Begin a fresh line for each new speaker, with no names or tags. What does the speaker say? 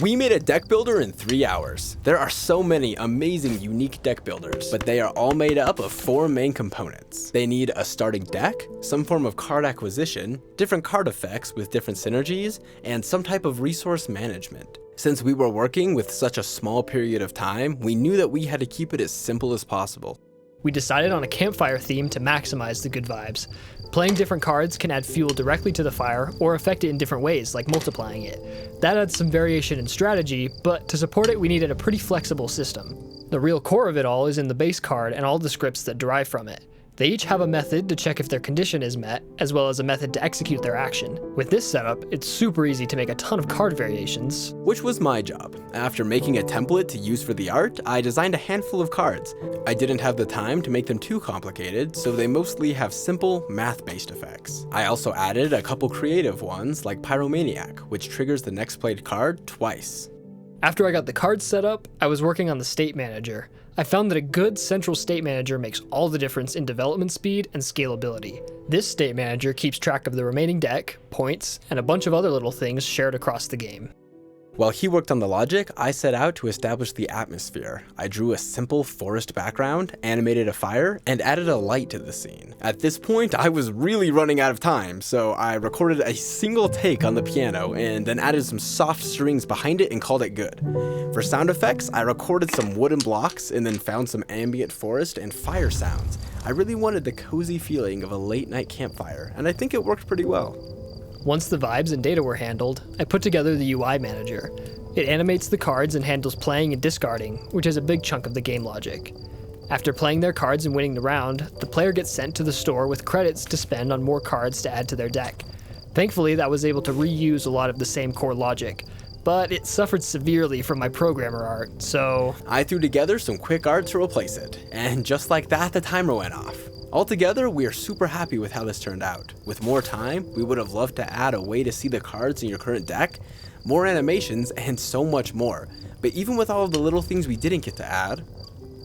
We made a deck builder in 3 hours. There are so many amazing unique deck builders, but they are all made up of 4 main components. They need a starting deck, some form of card acquisition, different card effects with different synergies, and some type of resource management. Since we were working with such a small period of time, we knew that we had to keep it as simple as possible.
We decided on a campfire theme to maximize the good vibes. Playing different cards can add fuel directly to the fire or affect it in different ways, like multiplying it. That adds some variation in strategy, but to support it we needed a pretty flexible system. The real core of it all is in the base card and all the scripts that derive from it. They each have a method to check if their condition is met, as well as a method to execute their action. With this setup, it's super easy to make a ton of card variations.
Which was my job. After making a template to use for the art, I designed a handful of cards. I didn't have the time to make them too complicated, so they mostly have simple, math-based effects. I also added a couple creative ones, like Pyromaniac, which triggers the next played card twice.
After I got the cards set up, I was working on the state manager. I found that a good central state manager makes all the difference in development speed and scalability. This state manager keeps track of the remaining deck, points, and a bunch of other little things shared across the game.
While he worked on the logic, I set out to establish the atmosphere. I drew a simple forest background, animated a fire, and added a light to the scene. At this point, I was really running out of time, so I recorded a single take on the piano and then added some soft strings behind it and called it good. For sound effects, I recorded some wooden blocks and then found some ambient forest and fire sounds. I really wanted the cozy feeling of a late night campfire, and I think it worked pretty well.
Once the vibes and data were handled, I put together the UI manager. It animates the cards and handles playing and discarding, which is a big chunk of the game logic. After playing their cards and winning the round, the player gets sent to the store with credits to spend on more cards to add to their deck. Thankfully, I was able to reuse a lot of the same core logic, but it suffered severely from my programmer art, so
I threw together some quick art to replace it, and just like that, the timer went off. Altogether, we are super happy with how this turned out. With more time, we would have loved to add a way to see the cards in your current deck, more animations, and so much more. But even with all of the little things we didn't get to add,